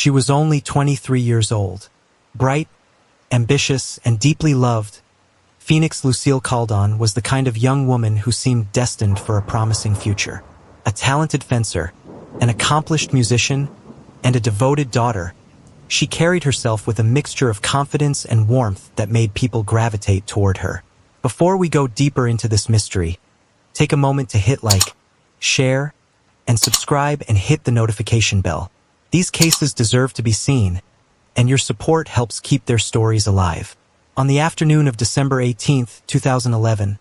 She was only 23 years old. Bright, ambitious, and deeply loved, Phoenix Lucille Coldon was the kind of young woman who seemed destined for a promising future. A talented fencer, an accomplished musician, and a devoted daughter, she carried herself with a mixture of confidence and warmth that made people gravitate toward her. Before we go deeper into this mystery, take a moment to hit like, share, and subscribe and hit the notification bell. These cases deserve to be seen, and your support helps keep their stories alive. On the afternoon of December 18, 2011,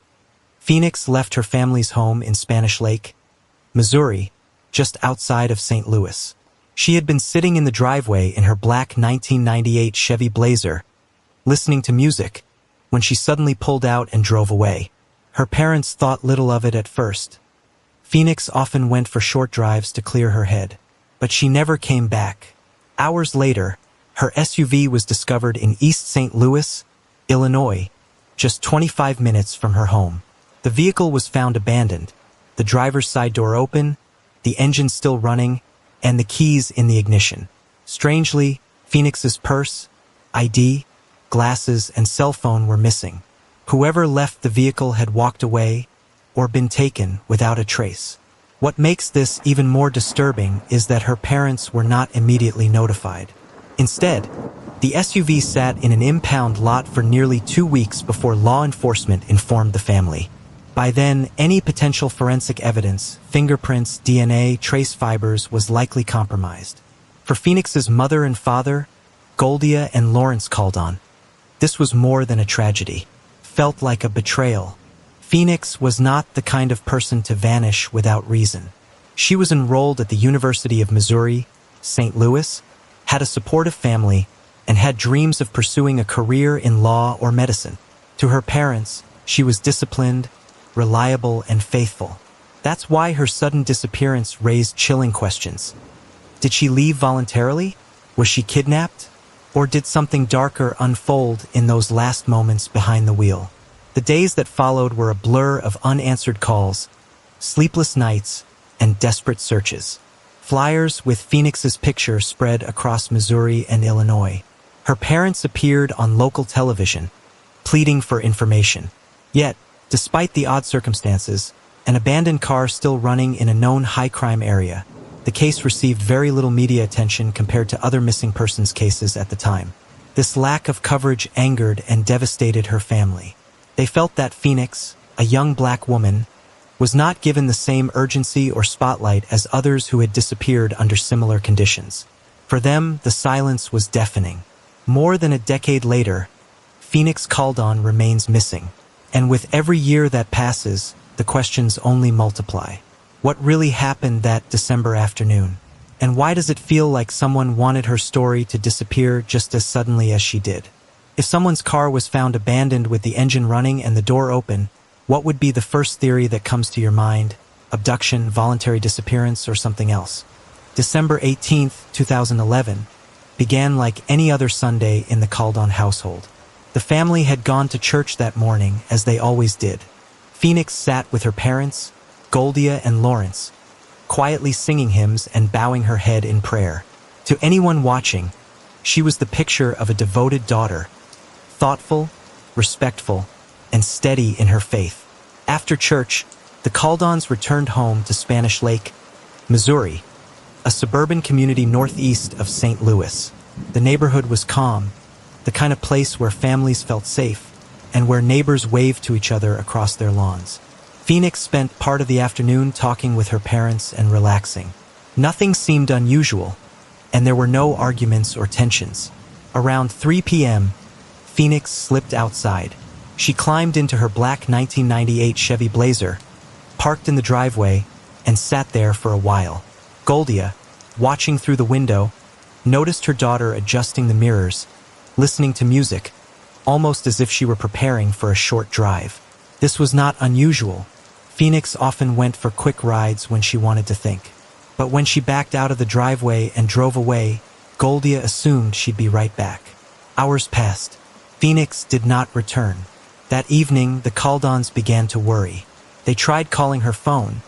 Phoenix left her family's home in Spanish Lake, Missouri, just outside of St. Louis. She had been sitting in the driveway in her black 1998 Chevy Blazer, listening to music, when she suddenly pulled out and drove away. Her parents thought little of it at first. Phoenix often went for short drives to clear her head, but she never came back. Hours later, her SUV was discovered in East St. Louis, Illinois, just 25 minutes from her home. The vehicle was found abandoned, the driver's side door open, the engine still running, and the keys in the ignition. Strangely, Phoenix's purse, ID, glasses, and cell phone were missing. Whoever left the vehicle had walked away or been taken without a trace. What makes this even more disturbing is that her parents were not immediately notified. Instead, the SUV sat in an impound lot for nearly 2 weeks before law enforcement informed the family. By then, any potential forensic evidence, fingerprints, DNA, trace fibers, was likely compromised. For Phoenix's mother and father, Goldia and Lawrence Coldon, this was more than a tragedy. Felt like a betrayal. Phoenix was not the kind of person to vanish without reason. She was enrolled at the University of Missouri, St. Louis, had a supportive family, and had dreams of pursuing a career in law or medicine. To her parents, she was disciplined, reliable, and faithful. That's why her sudden disappearance raised chilling questions. Did she leave voluntarily? Was she kidnapped? Or did something darker unfold in those last moments behind the wheel? The days that followed were a blur of unanswered calls, sleepless nights, and desperate searches. Flyers with Phoenix's picture spread across Missouri and Illinois. Her parents appeared on local television, pleading for information. Yet, despite the odd circumstances, an abandoned car still running in a known high-crime area, the case received very little media attention compared to other missing persons cases at the time. This lack of coverage angered and devastated her family. They felt that Phoenix, a young black woman, was not given the same urgency or spotlight as others who had disappeared under similar conditions. For them, the silence was deafening. More than a decade later, Phoenix Coldon remains missing. And with every year that passes, the questions only multiply. What really happened that December afternoon? And why does it feel like someone wanted her story to disappear just as suddenly as she did? If someone's car was found abandoned with the engine running and the door open, what would be the first theory that comes to your mind? Abduction, voluntary disappearance, or something else? December 18, 2011, began like any other Sunday in the Coldon household. The family had gone to church that morning, as they always did. Phoenix sat with her parents, Goldia and Lawrence, quietly singing hymns and bowing her head in prayer. To anyone watching, she was the picture of a devoted daughter, thoughtful, respectful, and steady in her faith. After church, the Coldons returned home to Spanish Lake, Missouri, a suburban community northeast of St. Louis. The neighborhood was calm, the kind of place where families felt safe, and where neighbors waved to each other across their lawns. Phoenix spent part of the afternoon talking with her parents and relaxing. Nothing seemed unusual, and there were no arguments or tensions. Around 3 p.m., Phoenix slipped outside. She climbed into her black 1998 Chevy Blazer, parked in the driveway, and sat there for a while. Goldia, watching through the window, noticed her daughter adjusting the mirrors, listening to music, almost as if she were preparing for a short drive. This was not unusual. Phoenix often went for quick rides when she wanted to think. But when she backed out of the driveway and drove away, Goldia assumed she'd be right back. Hours passed. Phoenix did not return. That evening, the Coldons began to worry. They tried calling her phone,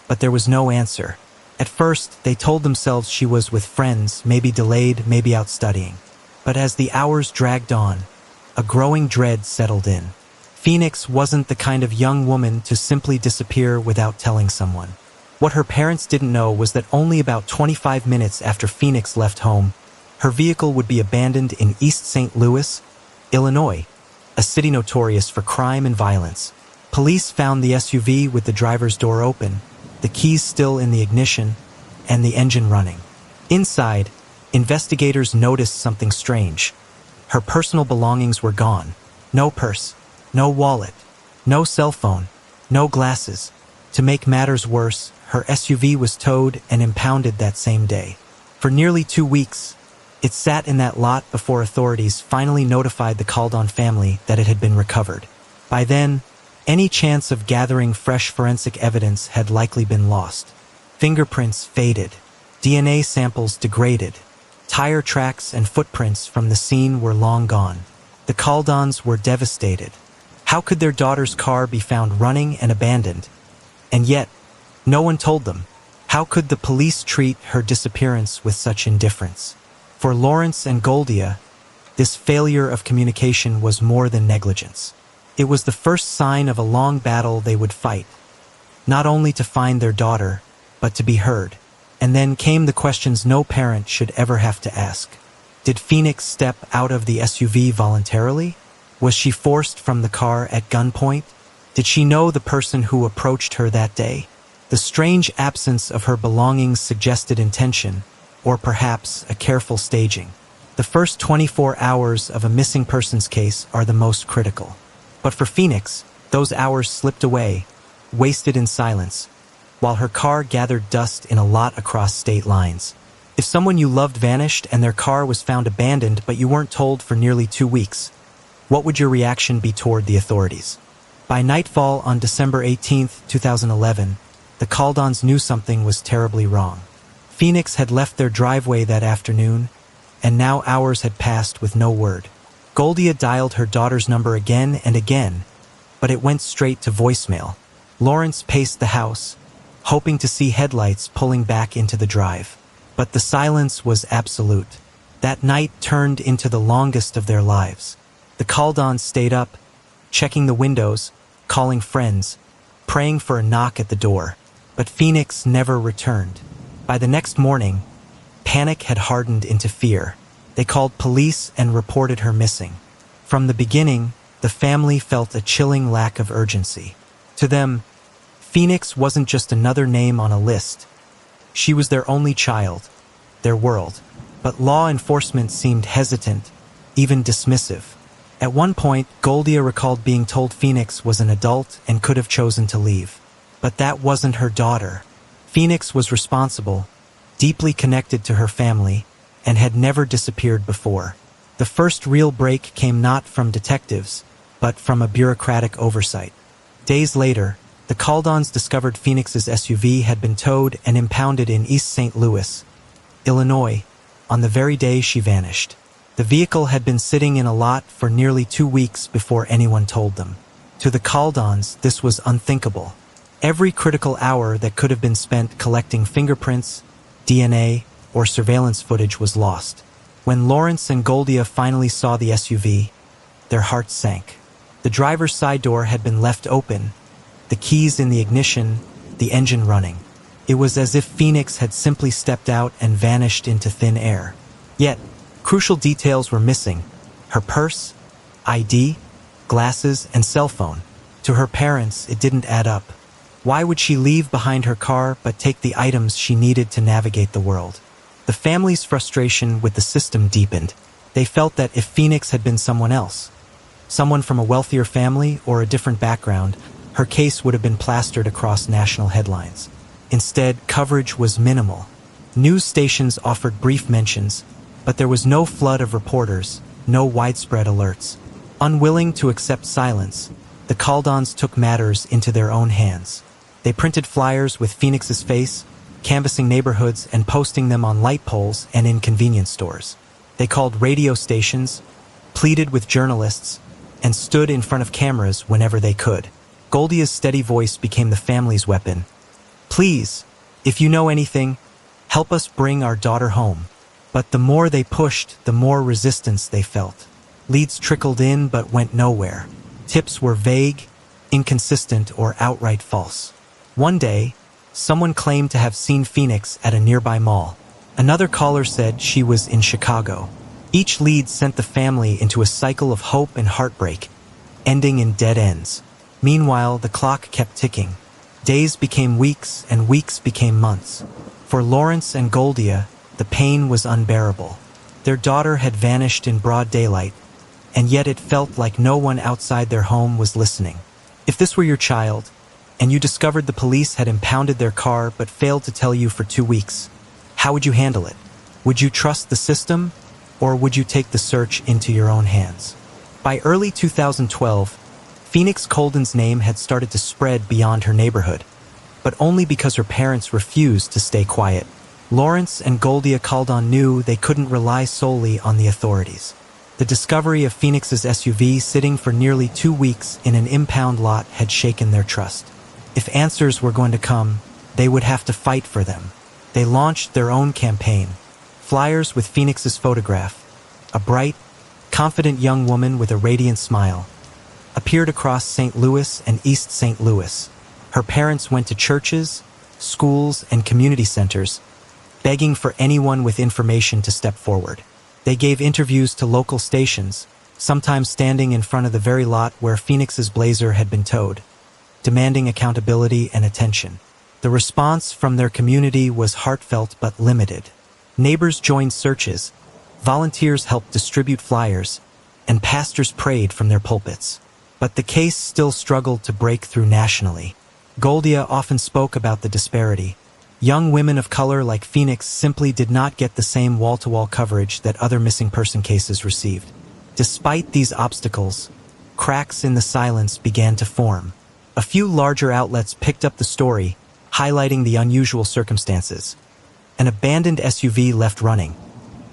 but there was no answer. At first, they told themselves she was with friends, maybe delayed, maybe out studying. But as the hours dragged on, a growing dread settled in. Phoenix wasn't the kind of young woman to simply disappear without telling someone. What her parents didn't know was that only about 25 minutes after Phoenix left home, her vehicle would be abandoned in East St. Louis, Illinois, a city notorious for crime and violence. Police found the SUV with the driver's door open, the keys still in the ignition, and the engine running. Inside, investigators noticed something strange. Her personal belongings were gone. No purse, no wallet, no cell phone, no glasses. To make matters worse, her SUV was towed and impounded that same day. For nearly 2 weeks, it sat in that lot before authorities finally notified the Coldon family that it had been recovered. By then, any chance of gathering fresh forensic evidence had likely been lost. Fingerprints faded, DNA samples degraded, tire tracks and footprints from the scene were long gone. The Coldons were devastated. How could their daughter's car be found running and abandoned? And yet, no one told them. How could the police treat her disappearance with such indifference? For Lawrence and Goldia, this failure of communication was more than negligence. It was the first sign of a long battle they would fight, not only to find their daughter, but to be heard. And then came the questions no parent should ever have to ask. Did Phoenix step out of the SUV voluntarily? Was she forced from the car at gunpoint? Did she know the person who approached her that day? The strange absence of her belongings suggested intention, or perhaps a careful staging. The first 24 hours of a missing persons case are the most critical. But for Phoenix, those hours slipped away, wasted in silence, while her car gathered dust in a lot across state lines. If someone you loved vanished and their car was found abandoned but you weren't told for nearly 2 weeks, what would your reaction be toward the authorities? By nightfall on December 18, 2011, the Coldons knew something was terribly wrong. Phoenix had left their driveway that afternoon, and now hours had passed with no word. Goldia dialed her daughter's number again and again, but it went straight to voicemail. Lawrence paced the house, hoping to see headlights pulling back into the drive. But the silence was absolute. That night turned into the longest of their lives. The Coldons stayed up, checking the windows, calling friends, praying for a knock at the door. But Phoenix never returned. By the next morning, panic had hardened into fear. They called police and reported her missing. From the beginning, the family felt a chilling lack of urgency. To them, Phoenix wasn't just another name on a list. She was their only child, their world. But law enforcement seemed hesitant, even dismissive. At one point, Goldia recalled being told Phoenix was an adult and could have chosen to leave. But that wasn't her daughter. Phoenix was responsible, deeply connected to her family, and had never disappeared before. The first real break came not from detectives, but from a bureaucratic oversight. Days later, the Coldons discovered Phoenix's SUV had been towed and impounded in East St. Louis, Illinois, on the very day she vanished. The vehicle had been sitting in a lot for nearly 2 weeks before anyone told them. To the Coldons, this was unthinkable. Every critical hour that could have been spent collecting fingerprints, DNA, or surveillance footage was lost. When Lawrence and Goldia finally saw the SUV, their hearts sank. The driver's side door had been left open, the keys in the ignition, the engine running. It was as if Phoenix had simply stepped out and vanished into thin air. Yet, crucial details were missing: her purse, ID, glasses, and cell phone. To her parents, it didn't add up. Why would she leave behind her car but take the items she needed to navigate the world? The family's frustration with the system deepened. They felt that if Phoenix had been someone else, someone from a wealthier family or a different background, her case would have been plastered across national headlines. Instead, coverage was minimal. News stations offered brief mentions, but there was no flood of reporters, no widespread alerts. Unwilling to accept silence, the Coldons took matters into their own hands. They printed flyers with Phoenix's face, canvassing neighborhoods and posting them on light poles and in convenience stores. They called radio stations, pleaded with journalists, and stood in front of cameras whenever they could. Goldia's steady voice became the family's weapon. "Please, If you know anything, help us bring our daughter home. But the more they pushed, the more resistance they felt. Leads trickled in but went nowhere. Tips were vague, inconsistent, or outright false. One day, someone claimed to have seen Phoenix at a nearby mall. Another caller said she was in Chicago. Each lead sent the family into a cycle of hope and heartbreak, ending in dead ends. Meanwhile, the clock kept ticking. Days became weeks, and weeks became months. For Lawrence and Goldia, the pain was unbearable. Their daughter had vanished in broad daylight, and yet it felt like no one outside their home was listening. If this were your child, and you discovered the police had impounded their car but failed to tell you for 2 weeks, how would you handle it? Would you trust the system, or would you take the search into your own hands? By early 2012, Phoenix Coldon's name had started to spread beyond her neighborhood, but only because her parents refused to stay quiet. Lawrence and Goldia Coldon knew they couldn't rely solely on the authorities. The discovery of Phoenix's SUV sitting for nearly 2 weeks in an impound lot had shaken their trust. If answers were going to come, they would have to fight for them. They launched their own campaign. Flyers with Phoenix's photograph, a bright, confident young woman with a radiant smile, appeared across St. Louis and East St. Louis. Her parents went to churches, schools, and community centers, begging for anyone with information to step forward. They gave interviews to local stations, sometimes standing in front of the very lot where Phoenix's Blazer had been towed, demanding accountability and attention. The response from their community was heartfelt but limited. Neighbors joined searches, volunteers helped distribute flyers, and pastors prayed from their pulpits. But the case still struggled to break through nationally. Goldia often spoke about the disparity. Young women of color like Phoenix simply did not get the same wall-to-wall coverage that other missing person cases received. Despite these obstacles, cracks in the silence began to form. A few larger outlets picked up the story, highlighting the unusual circumstances. An abandoned SUV left running,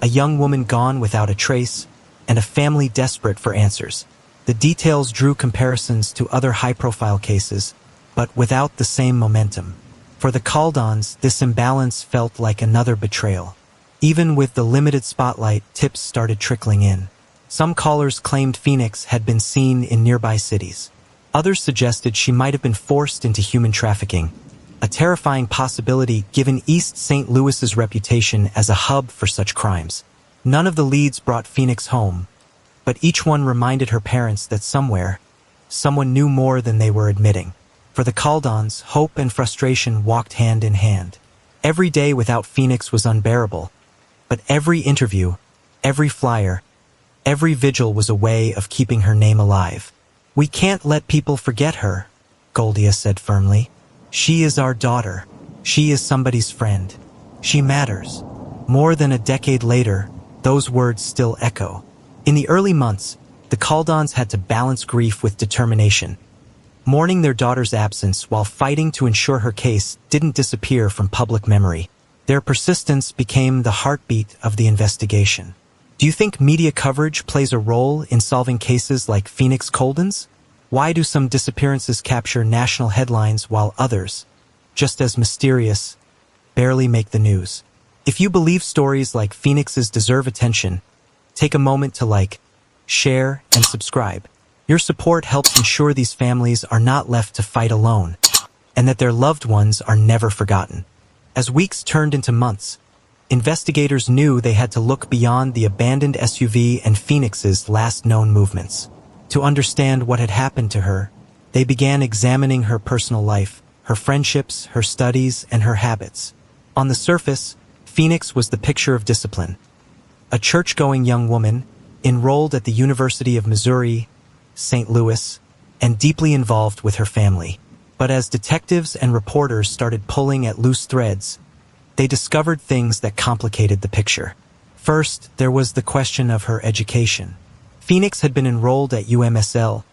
a young woman gone without a trace, and a family desperate for answers. The details drew comparisons to other high-profile cases, but without the same momentum. For the Coldons, this imbalance felt like another betrayal. Even with the limited spotlight, tips started trickling in. Some callers claimed Phoenix had been seen in nearby cities. Others suggested she might have been forced into human trafficking, a terrifying possibility given East St. Louis's reputation as a hub for such crimes. None of the leads brought Phoenix home, but each one reminded her parents that somewhere, someone knew more than they were admitting. For the Coldons, hope and frustration walked hand in hand. Every day without Phoenix was unbearable, but every interview, every flyer, every vigil was a way of keeping her name alive. "We can't let people forget her," Goldia said firmly. "She is our daughter. She is somebody's friend. She matters." More than a decade later, those words still echo. In the early months, the Coldons had to balance grief with determination. Mourning their daughter's absence while fighting to ensure her case didn't disappear from public memory. Their persistence became the heartbeat of the investigation. Do you think media coverage plays a role in solving cases like Phoenix Coldon's? Why do some disappearances capture national headlines while others, just as mysterious, barely make the news? If you believe stories like Phoenix's deserve attention, take a moment to like, share, and subscribe. Your support helps ensure these families are not left to fight alone, and that their loved ones are never forgotten. As weeks turned into months, investigators knew they had to look beyond the abandoned SUV and Phoenix's last known movements. To understand what had happened to her, they began examining her personal life, her friendships, her studies, and her habits. On the surface, Phoenix was the picture of discipline. A church-going young woman, enrolled at the University of Missouri, St. Louis, and deeply involved with her family. But as detectives and reporters started pulling at loose threads, they discovered things that complicated the picture. First, there was the question of her education. Phoenix had been enrolled at UMSL,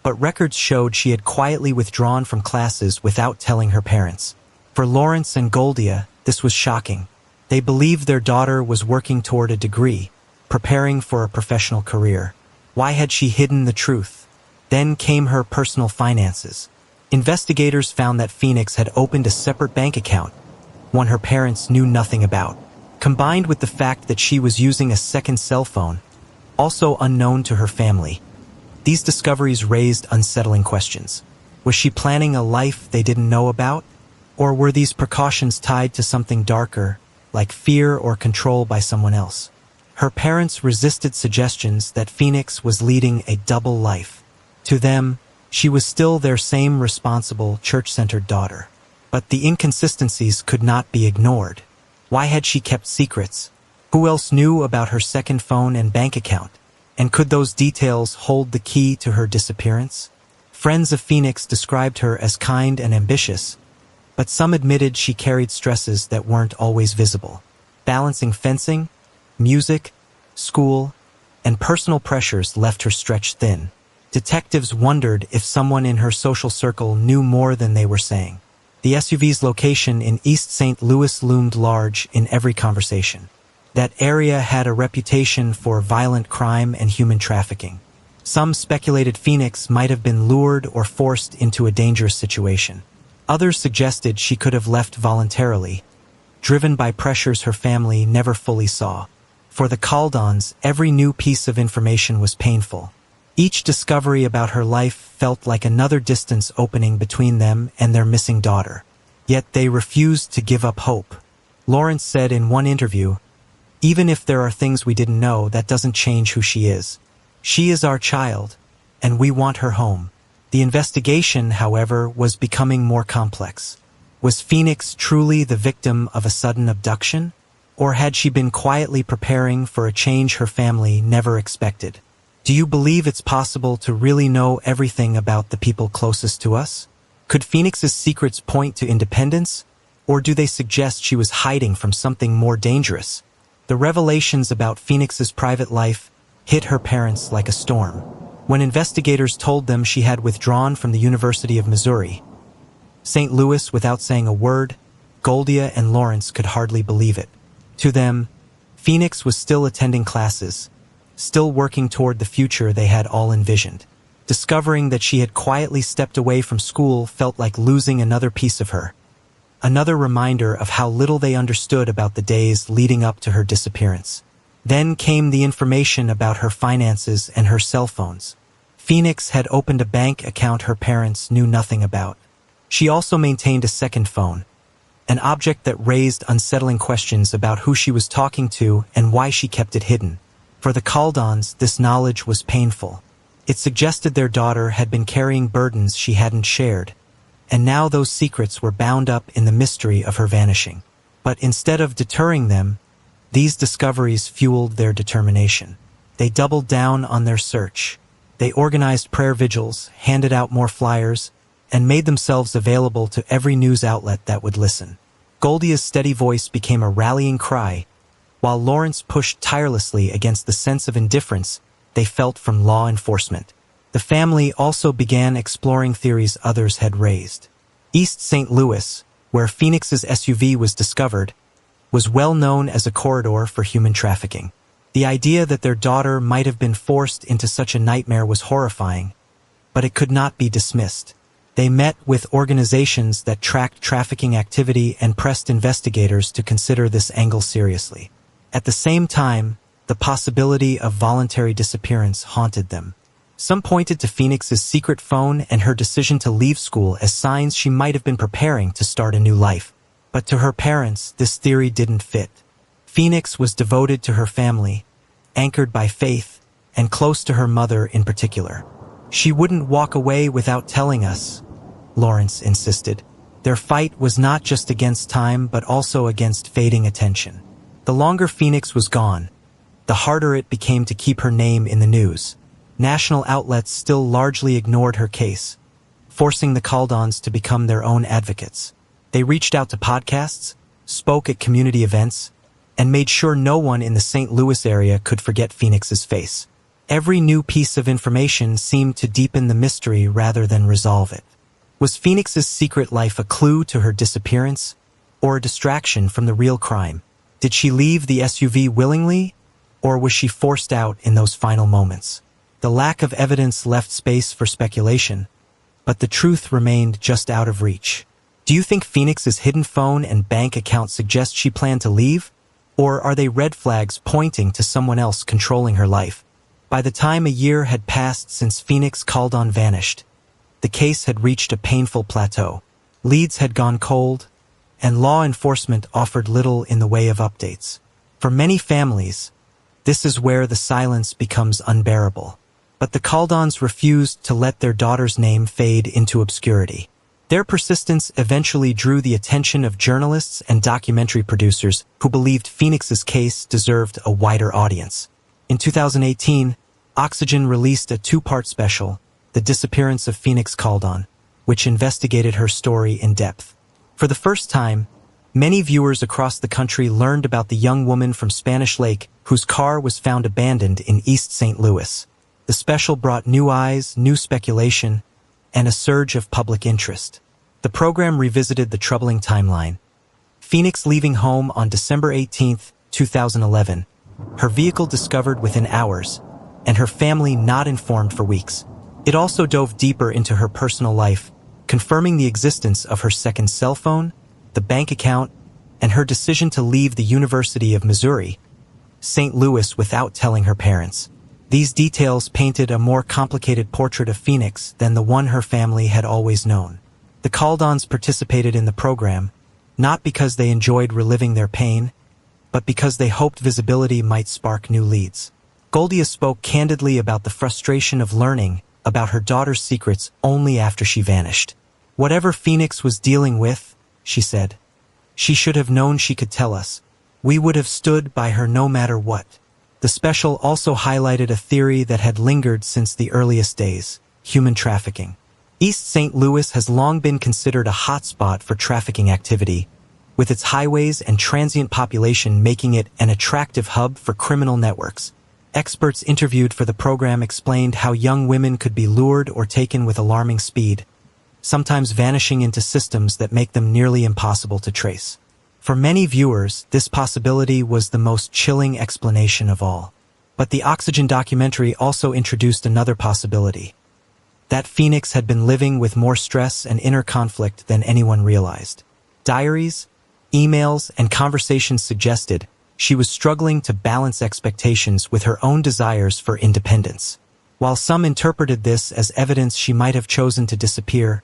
but records showed she had quietly withdrawn from classes without telling her parents. For Lawrence and Goldia, this was shocking. They believed their daughter was working toward a degree, preparing for a professional career. Why had she hidden the truth? Then came her personal finances. Investigators found that Phoenix had opened a separate bank account, one her parents knew nothing about. Combined with the fact that she was using a second cell phone, also unknown to her family, these discoveries raised unsettling questions. Was she planning a life they didn't know about? Or were these precautions tied to something darker, like fear or control by someone else? Her parents resisted suggestions that Phoenix was leading a double life. To them, she was still their same responsible, church-centered daughter. But the inconsistencies could not be ignored. Why had she kept secrets? Who else knew about her second phone and bank account? And could those details hold the key to her disappearance? Friends of Phoenix described her as kind and ambitious, but some admitted she carried stresses that weren't always visible. Balancing fencing, music, school, and personal pressures left her stretched thin. Detectives wondered if someone in her social circle knew more than they were saying. The SUV's location in East St. Louis loomed large in every conversation. That area had a reputation for violent crime and human trafficking. Some speculated Phoenix might have been lured or forced into a dangerous situation. Others suggested she could have left voluntarily, driven by pressures her family never fully saw. For the Coldons, every new piece of information was painful. Each discovery about her life felt like another distance opening between them and their missing daughter. Yet they refused to give up hope. Lawrence said in one interview, "Even if there are things we didn't know, that doesn't change who she is. She is our child, and we want her home." The investigation, however, was becoming more complex. Was Phoenix truly the victim of a sudden abduction? Or had she been quietly preparing for a change her family never expected? Do you believe it's possible to really know everything about the people closest to us? Could Phoenix's secrets point to independence, or do they suggest she was hiding from something more dangerous? The revelations about Phoenix's private life hit her parents like a storm. When investigators told them she had withdrawn from the University of Missouri, St. Louis without saying a word, Goldia and Lawrence could hardly believe it. To them, Phoenix was still attending classes, still working toward the future they had all envisioned. Discovering that she had quietly stepped away from school felt like losing another piece of her, another reminder of how little they understood about the days leading up to her disappearance. Then came the information about her finances and her cell phones. Phoenix had opened a bank account her parents knew nothing about. She also maintained a second phone, an object that raised unsettling questions about who she was talking to and why she kept it hidden. For the Coldons, this knowledge was painful. It suggested their daughter had been carrying burdens she hadn't shared, and now those secrets were bound up in the mystery of her vanishing. But instead of deterring them, these discoveries fueled their determination. They doubled down on their search. They organized prayer vigils, handed out more flyers, and made themselves available to every news outlet that would listen. Goldia's steady voice became a rallying cry, while Lawrence pushed tirelessly against the sense of indifference they felt from law enforcement. The family also began exploring theories others had raised. East St. Louis, where Phoenix's SUV was discovered, was well known as a corridor for human trafficking. The idea that their daughter might have been forced into such a nightmare was horrifying, but it could not be dismissed. They met with organizations that tracked trafficking activity and pressed investigators to consider this angle seriously. At the same time, the possibility of voluntary disappearance haunted them. Some pointed to Phoenix's secret phone and her decision to leave school as signs she might have been preparing to start a new life. But to her parents, this theory didn't fit. Phoenix was devoted to her family, anchored by faith, and close to her mother in particular. "She wouldn't walk away without telling us," Lawrence insisted. Their fight was not just against time, but also against fading attention. The longer Phoenix was gone, the harder it became to keep her name in the news. National outlets still largely ignored her case, forcing the Coldons to become their own advocates. They reached out to podcasts, spoke at community events, and made sure no one in the St. Louis area could forget Phoenix's face. Every new piece of information seemed to deepen the mystery rather than resolve it. Was Phoenix's secret life a clue to her disappearance, or a distraction from the real crime? Did she leave the SUV willingly, or was she forced out in those final moments? The lack of evidence left space for speculation, but the truth remained just out of reach. Do you think Phoenix's hidden phone and bank account suggest she planned to leave? Or are they red flags pointing to someone else controlling her life? By the time a year had passed since Phoenix Coldon vanished, the case had reached a painful plateau. Leads had gone cold, and law enforcement offered little in the way of updates. For many families, this is where the silence becomes unbearable. But the Coldons refused to let their daughter's name fade into obscurity. Their persistence eventually drew the attention of journalists and documentary producers who believed Phoenix's case deserved a wider audience. In 2018, Oxygen released a two-part special, The Disappearance of Phoenix Coldon, which investigated her story in depth. For the first time, many viewers across the country learned about the young woman from Spanish Lake whose car was found abandoned in East St. Louis. The special brought new eyes, new speculation, and a surge of public interest. The program revisited the troubling timeline. Phoenix leaving home on December 18, 2011, her vehicle discovered within hours, and her family not informed for weeks. It also dove deeper into her personal life, confirming the existence of her second cell phone, the bank account, and her decision to leave the University of Missouri, St. Louis, without telling her parents. These details painted a more complicated portrait of Phoenix than the one her family had always known. The Coldons participated in the program, not because they enjoyed reliving their pain, but because they hoped visibility might spark new leads. Goldia spoke candidly about the frustration of learning about her daughter's secrets only after she vanished. Whatever Phoenix was dealing with, she said, she should have known she could tell us. We would have stood by her no matter what. The special also highlighted a theory that had lingered since the earliest days: human trafficking. East St. Louis has long been considered a hotspot for trafficking activity, with its highways and transient population making it an attractive hub for criminal networks. Experts interviewed for the program explained how young women could be lured or taken with alarming speed, sometimes vanishing into systems that make them nearly impossible to trace. For many viewers, this possibility was the most chilling explanation of all. But the Oxygen documentary also introduced another possibility: that Phoenix had been living with more stress and inner conflict than anyone realized. Diaries, emails, and conversations suggested she was struggling to balance expectations with her own desires for independence. While some interpreted this as evidence she might have chosen to disappear,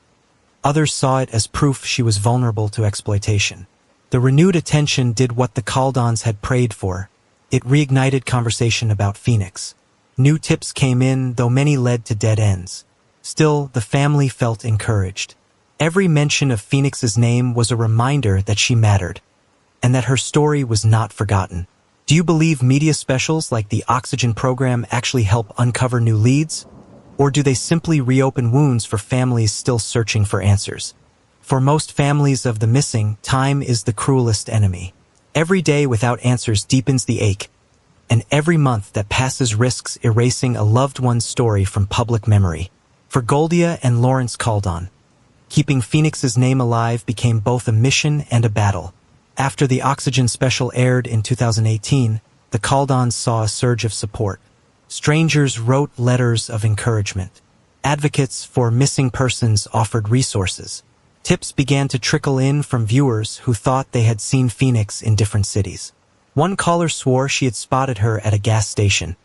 others saw it as proof she was vulnerable to exploitation. The renewed attention did what the Coldons had prayed for. It reignited conversation about Phoenix. New tips came in, though many led to dead ends. Still, the family felt encouraged. Every mention of Phoenix's name was a reminder that she mattered, and that her story was not forgotten. Do you believe media specials like the Oxygen program actually help uncover new leads? Or do they simply reopen wounds for families still searching for answers? For most families of the missing, time is the cruelest enemy. Every day without answers deepens the ache, and every month that passes risks erasing a loved one's story from public memory. For Goldia and Lawrence Coldon, keeping Phoenix's name alive became both a mission and a battle. After the Oxygen special aired in 2018, the Coldons saw a surge of support. Strangers wrote letters of encouragement. Advocates for missing persons offered resources. Tips began to trickle in from viewers who thought they had seen Phoenix in different cities. One caller swore she had spotted her at a gas station.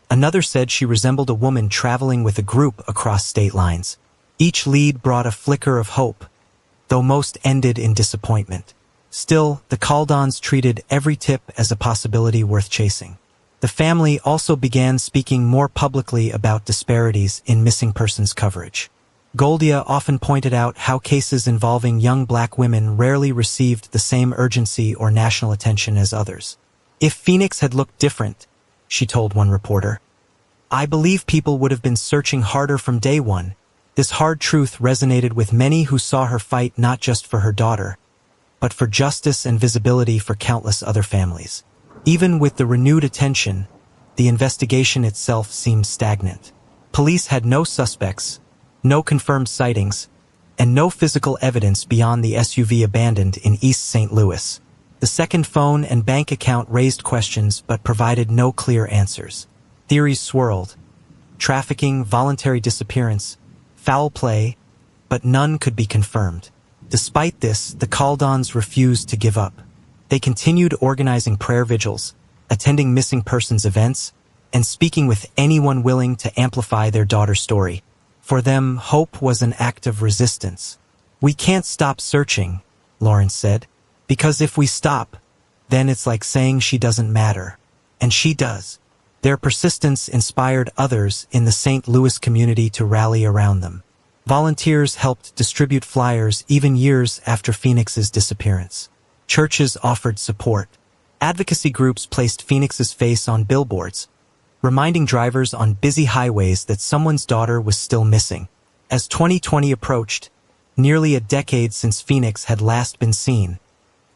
Another said she resembled a woman traveling with a group across state lines. Each lead brought a flicker of hope, though most ended in disappointment. Still, the Coldons treated every tip as a possibility worth chasing. The family also began speaking more publicly about disparities in missing persons coverage. Goldia often pointed out how cases involving young black women rarely received the same urgency or national attention as others. If Phoenix had looked different, she told one reporter, I believe people would have been searching harder from day one. This hard truth resonated with many who saw her fight not just for her daughter, but for justice and visibility for countless other families. Even with the renewed attention, the investigation itself seemed stagnant. Police had no suspects, no confirmed sightings, and no physical evidence beyond the SUV abandoned in East St. Louis. The second phone and bank account raised questions but provided no clear answers. Theories swirled: trafficking, voluntary disappearance, foul play, but none could be confirmed. Despite this, the Coldons refused to give up. They continued organizing prayer vigils, attending missing persons events, and speaking with anyone willing to amplify their daughter's story. For them, hope was an act of resistance. "We can't stop searching," Lawrence said, "because if we stop, then it's like saying she doesn't matter. And she does." Their persistence inspired others in the St. Louis community to rally around them. Volunteers helped distribute flyers even years after Phoenix's disappearance. Churches offered support. Advocacy groups placed Phoenix's face on billboards, reminding drivers on busy highways that someone's daughter was still missing. As 2020 approached, nearly a decade since Phoenix had last been seen,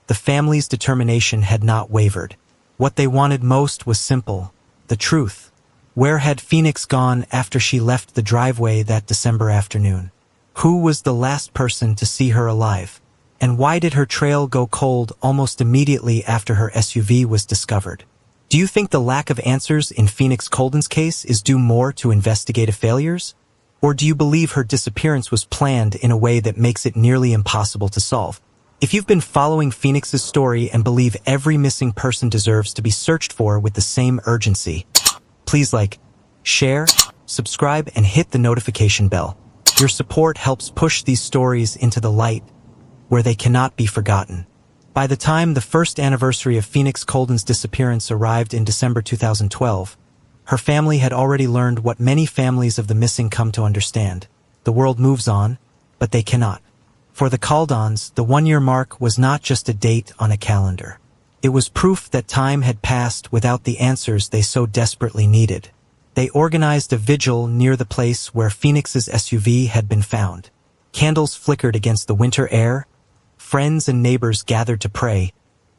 the family's determination had not wavered. What they wanted most was simple: the truth. Where had Phoenix gone after she left the driveway that December afternoon? Who was the last person to see her alive? And why did her trail go cold almost immediately after her SUV was discovered? Do you think the lack of answers in Phoenix Coldon's case is due more to investigative failures? Or do you believe her disappearance was planned in a way that makes it nearly impossible to solve? If you've been following Phoenix's story and believe every missing person deserves to be searched for with the same urgency, please like, share, subscribe, and hit the notification bell. Your support helps push these stories into the light where they cannot be forgotten. By the time the first anniversary of Phoenix Coldon's disappearance arrived in December 2012, her family had already learned what many families of the missing come to understand. The world moves on, but they cannot. For the Coldons, the one-year mark was not just a date on a calendar. It was proof that time had passed without the answers they so desperately needed. They organized a vigil near the place where Phoenix's SUV had been found. Candles flickered against the winter air, friends and neighbors gathered to pray,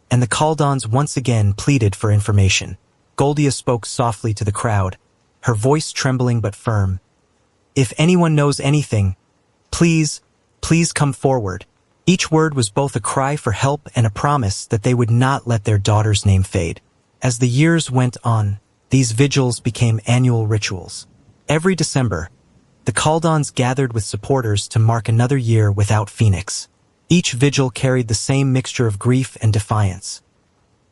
and the Coldons once again pleaded for information. Goldia spoke softly to the crowd, her voice trembling but firm. "If anyone knows anything, please come forward." Each word was both a cry for help and a promise that they would not let their daughter's name fade. As the years went on, these vigils became annual rituals. Every December, the Coldons gathered with supporters to mark another year without Phoenix. Each vigil carried the same mixture of grief and defiance.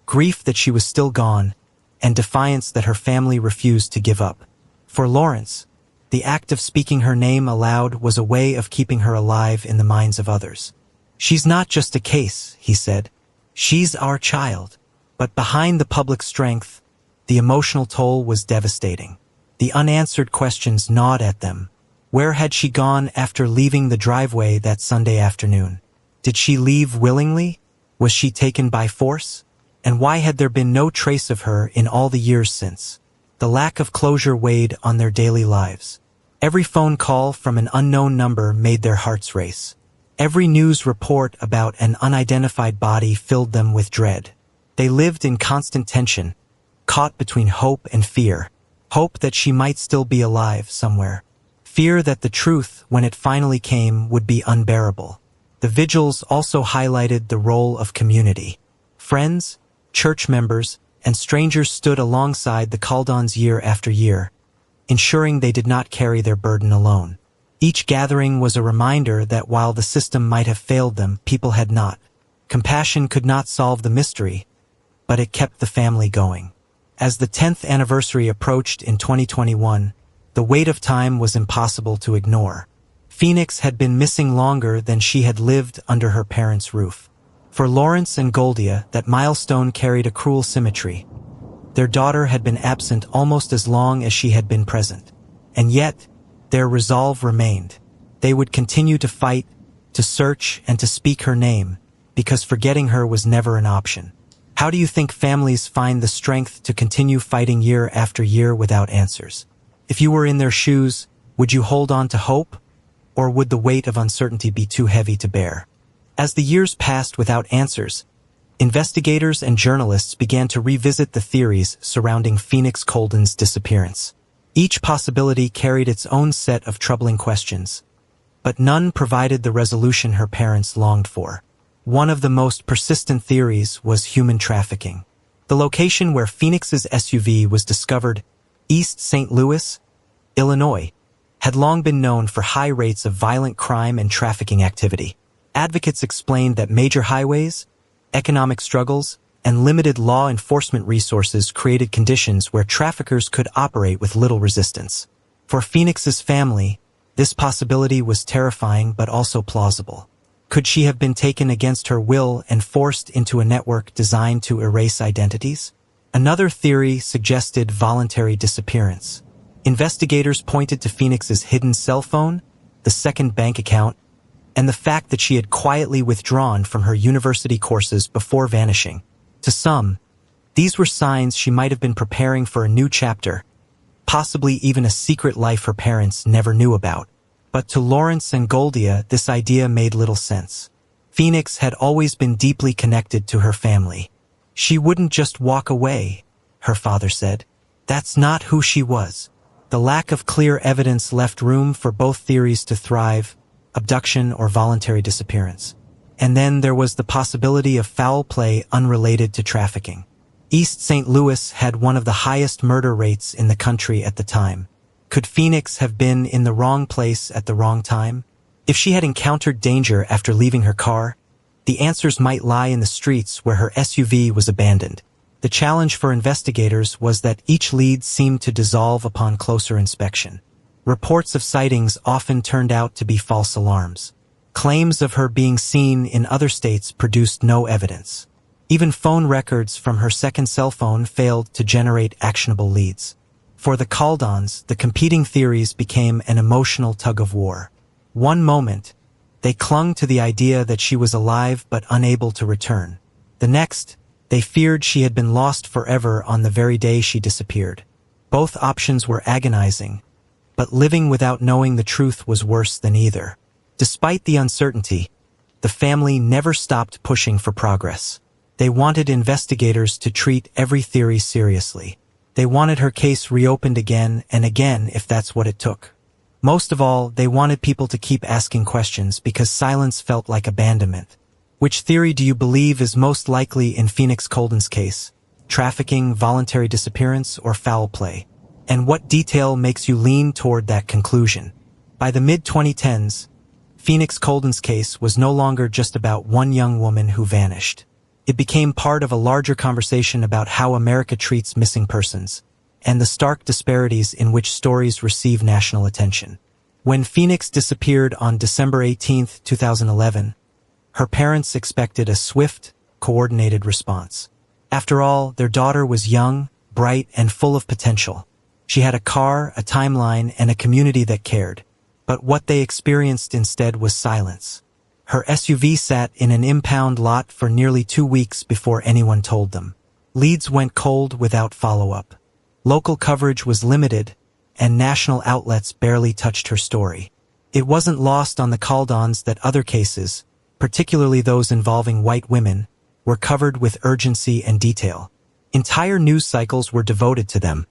Grief that she was still gone, and defiance that her family refused to give up. For Lawrence, the act of speaking her name aloud was a way of keeping her alive in the minds of others. "She's not just a case," he said. "She's our child." But behind the public strength, the emotional toll was devastating. The unanswered questions gnawed at them. Where had she gone after leaving the driveway that Sunday afternoon? Did she leave willingly? Was she taken by force? And why had there been no trace of her in all the years since? The lack of closure weighed on their daily lives. Every phone call from an unknown number made their hearts race. Every news report about an unidentified body filled them with dread. They lived in constant tension, caught between hope and fear. Hope that she might still be alive somewhere. Fear that the truth, when it finally came, would be unbearable. The vigils also highlighted the role of community. Friends, church members, and strangers stood alongside the Coldons year after year, ensuring they did not carry their burden alone. Each gathering was a reminder that while the system might have failed them, people had not. Compassion could not solve the mystery, but it kept the family going. As the 10th anniversary approached in 2021, the weight of time was impossible to ignore. Phoenix had been missing longer than she had lived under her parents' roof. For Lawrence and Goldia, that milestone carried a cruel symmetry. Their daughter had been absent almost as long as she had been present. And yet, their resolve remained. They would continue to fight, to search, and to speak her name, because forgetting her was never an option. How do you think families find the strength to continue fighting year after year without answers? If you were in their shoes, would you hold on to hope? Or would the weight of uncertainty be too heavy to bear? As the years passed without answers, investigators and journalists began to revisit the theories surrounding Phoenix Coldon's disappearance. Each possibility carried its own set of troubling questions, but none provided the resolution her parents longed for. One of the most persistent theories was human trafficking. The location where Phoenix's SUV was discovered, East St. Louis, Illinois, had long been known for high rates of violent crime and trafficking activity. Advocates explained that major highways, economic struggles, and limited law enforcement resources created conditions where traffickers could operate with little resistance. For Phoenix's family, this possibility was terrifying but also plausible. Could she have been taken against her will and forced into a network designed to erase identities? Another theory suggested voluntary disappearance. Investigators pointed to Phoenix's hidden cell phone, the second bank account, and the fact that she had quietly withdrawn from her university courses before vanishing. To some, these were signs she might have been preparing for a new chapter, possibly even a secret life her parents never knew about. But to Lawrence and Goldia, this idea made little sense. Phoenix had always been deeply connected to her family. She wouldn't just walk away, her father said. That's not who she was. The lack of clear evidence left room for both theories to thrive, abduction or voluntary disappearance. And then there was the possibility of foul play unrelated to trafficking. East St. Louis had one of the highest murder rates in the country at the time. Could Phoenix have been in the wrong place at the wrong time? If she had encountered danger after leaving her car, the answers might lie in the streets where her SUV was abandoned. The challenge for investigators was that each lead seemed to dissolve upon closer inspection. Reports of sightings often turned out to be false alarms. Claims of her being seen in other states produced no evidence. Even phone records from her second cell phone failed to generate actionable leads. For the Coldons, the competing theories became an emotional tug-of-war. One moment, they clung to the idea that she was alive but unable to return. The next, they feared she had been lost forever on the very day she disappeared. Both options were agonizing, but living without knowing the truth was worse than either. Despite the uncertainty, the family never stopped pushing for progress. They wanted investigators to treat every theory seriously. They wanted her case reopened again and again if that's what it took. Most of all, they wanted people to keep asking questions because silence felt like abandonment. Which theory do you believe is most likely in Phoenix Coldon's case? Trafficking, voluntary disappearance, or foul play? And what detail makes you lean toward that conclusion? By the mid-2010s, Phoenix Coldon's case was no longer just about one young woman who vanished. It became part of a larger conversation about how America treats missing persons, and the stark disparities in which stories receive national attention. When Phoenix disappeared on December 18, 2011, her parents expected a swift, coordinated response. After all, their daughter was young, bright, and full of potential. She had a car, a timeline, and a community that cared. But what they experienced instead was silence. Her SUV sat in an impound lot for nearly 2 weeks before anyone told them. Leads went cold without follow-up. Local coverage was limited, and national outlets barely touched her story. It wasn't lost on the Coldons that other cases, particularly those involving white women, were covered with urgency and detail. Entire news cycles were devoted to them,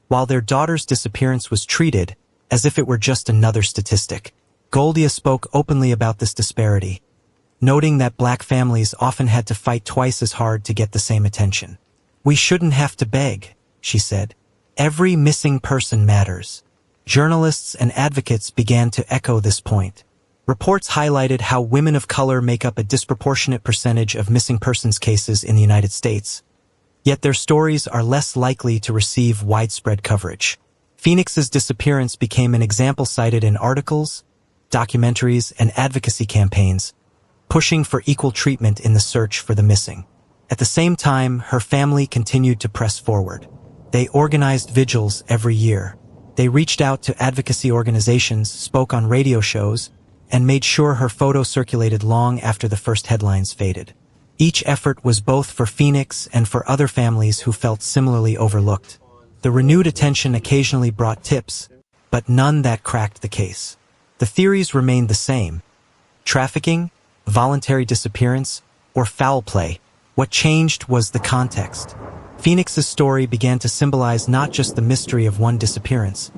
while their daughter's disappearance was treated as if it were just another statistic. Goldia spoke openly about this disparity, noting that black families often had to fight twice as hard to get the same attention. "We shouldn't have to beg," she said. "Every missing person matters." Journalists and advocates began to echo this point. Reports highlighted how women of color make up a disproportionate percentage of missing persons cases in the United States, yet their stories are less likely to receive widespread coverage. Phoenix's disappearance became an example cited in articles, documentaries, and advocacy campaigns, pushing for equal treatment in the search for the missing. At the same time, her family continued to press forward. They organized vigils every year. They reached out to advocacy organizations, spoke on radio shows, and made sure her photo circulated long after the first headlines faded. Each effort was both for Phoenix and for other families who felt similarly overlooked. The renewed attention occasionally brought tips, but none that cracked the case. The theories remained the same: trafficking, voluntary disappearance, or foul play. What changed was the context. Phoenix's story began to symbolize not just the mystery of one disappearance,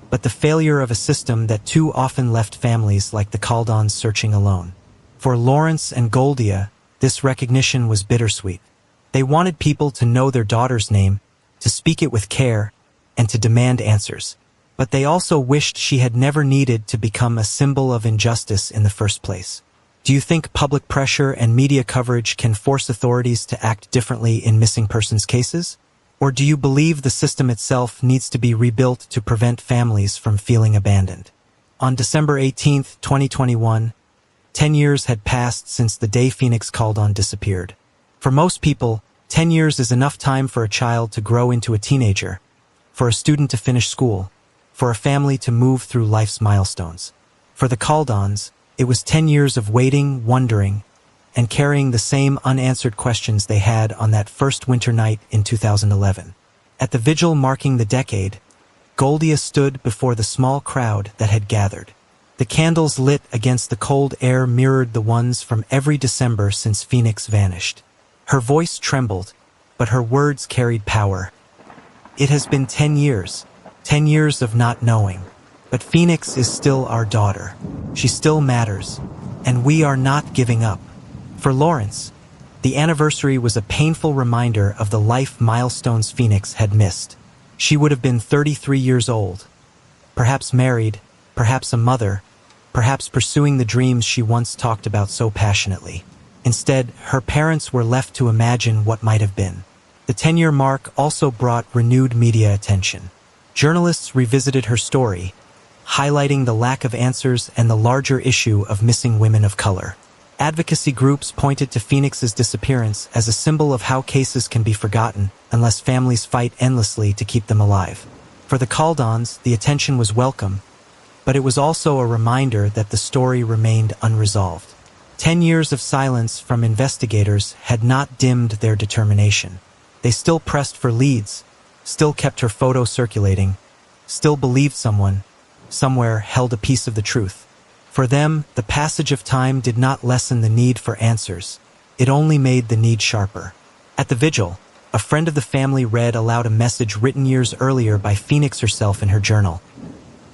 but the failure of a system that too often left families like the Coldons searching alone. For Lawrence and Goldia, this recognition was bittersweet. They wanted people to know their daughter's name, to speak it with care, and to demand answers. But they also wished she had never needed to become a symbol of injustice in the first place. Do you think public pressure and media coverage can force authorities to act differently in missing persons cases? Or do you believe the system itself needs to be rebuilt to prevent families from feeling abandoned? On December 18, 2021, 10 years had passed since the day Phoenix Coldon disappeared. For most people, 10 years is enough time for a child to grow into a teenager, for a student to finish school, for a family to move through life's milestones. For the Coldons, it was 10 years of waiting, wondering, and carrying the same unanswered questions they had on that first winter night in 2011. At the vigil marking the decade, Goldia stood before the small crowd that had gathered. The candles lit against the cold air mirrored the ones from every December since Phoenix vanished. Her voice trembled, but her words carried power. It has been 10 years, 10 years of not knowing. But Phoenix is still our daughter. She still matters, and we are not giving up. For Lawrence, the anniversary was a painful reminder of the life milestones Phoenix had missed. She would have been 33 years old, perhaps married, perhaps a mother, perhaps pursuing the dreams she once talked about so passionately. Instead, her parents were left to imagine what might have been. The 10-year mark also brought renewed media attention. Journalists revisited her story, highlighting the lack of answers and the larger issue of missing women of color. Advocacy groups pointed to Phoenix's disappearance as a symbol of how cases can be forgotten unless families fight endlessly to keep them alive. For the Coldons, the attention was welcome, but it was also a reminder that the story remained unresolved. 10 years of silence from investigators had not dimmed their determination. They still pressed for leads, still kept her photo circulating, still believed someone, somewhere held a piece of the truth. For them, the passage of time did not lessen the need for answers. It only made the need sharper. At the vigil, a friend of the family read aloud a message written years earlier by Phoenix herself in her journal.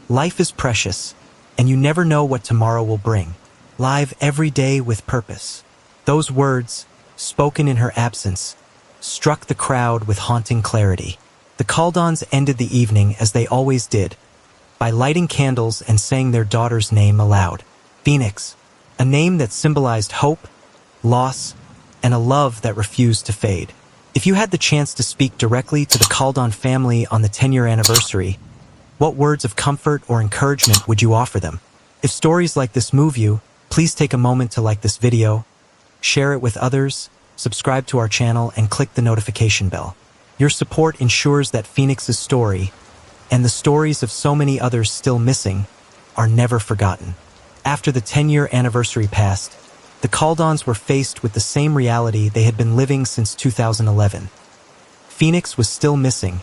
Life is precious, and you never know what tomorrow will bring. Live every day with purpose. Those words, spoken in her absence, struck the crowd with haunting clarity. The Coldons ended the evening as they always did, by lighting candles and saying their daughter's name aloud. Phoenix, a name that symbolized hope, loss, and a love that refused to fade. If you had the chance to speak directly to the Coldon family on the 10-year anniversary, what words of comfort or encouragement would you offer them? If stories like this move you, please take a moment to like this video, share it with others, subscribe to our channel, and click the notification bell. Your support ensures that Phoenix's story, and the stories of so many others still missing, are never forgotten. After the 10-year anniversary passed, the Coldons were faced with the same reality they had been living since 2011. Phoenix was still missing,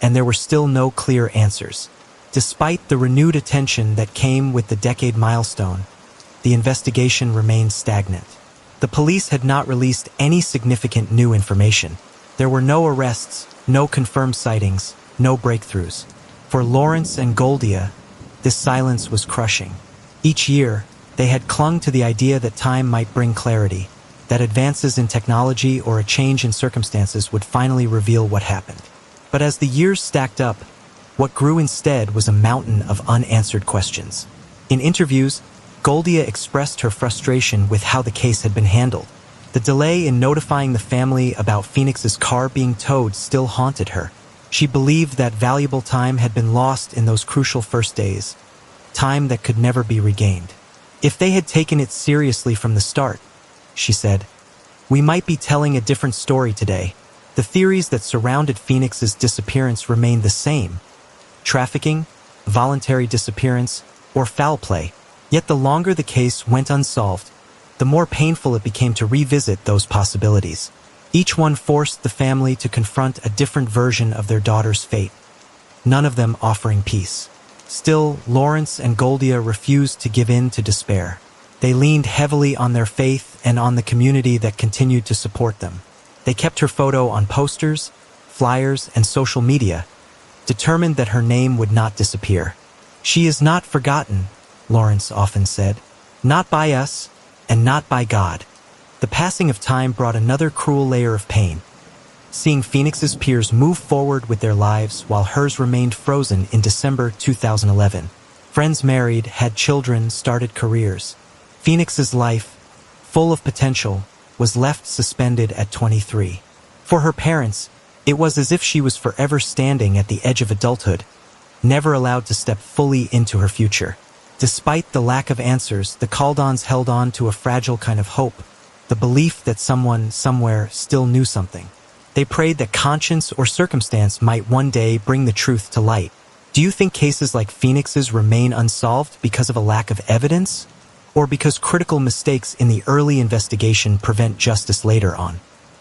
and there were still no clear answers. Despite the renewed attention that came with the decade milestone, the investigation remained stagnant. The police had not released any significant new information. There were no arrests, no confirmed sightings, no breakthroughs. For Lawrence and Goldia, this silence was crushing. Each year, they had clung to the idea that time might bring clarity, that advances in technology or a change in circumstances would finally reveal what happened. But as the years stacked up, what grew instead was a mountain of unanswered questions. In interviews, Goldia expressed her frustration with how the case had been handled. The delay in notifying the family about Phoenix's car being towed still haunted her. She believed that valuable time had been lost in those crucial first days, time that could never be regained. If they had taken it seriously from the start, she said, we might be telling a different story today. The theories that surrounded Phoenix's disappearance remained the same: trafficking, voluntary disappearance, or foul play. Yet the longer the case went unsolved, the more painful it became to revisit those possibilities. Each one forced the family to confront a different version of their daughter's fate, none of them offering peace. Still, Lawrence and Goldia refused to give in to despair. They leaned heavily on their faith and on the community that continued to support them. They kept her photo on posters, flyers, and social media, determined that her name would not disappear. She is not forgotten, Lawrence often said. Not by us, and not by God. The passing of time brought another cruel layer of pain. Seeing Phoenix's peers move forward with their lives while hers remained frozen in December 2011. Friends married, had children, started careers. Phoenix's life, full of potential, was left suspended at 23. For her parents, it was as if she was forever standing at the edge of adulthood, never allowed to step fully into her future. Despite the lack of answers, the Coldons held on to a fragile kind of hope, the belief that someone, somewhere, still knew something. They prayed that conscience or circumstance might one day bring the truth to light. Do you think cases like Phoenix's remain unsolved because of a lack of evidence? Or because critical mistakes in the early investigation prevent justice later on?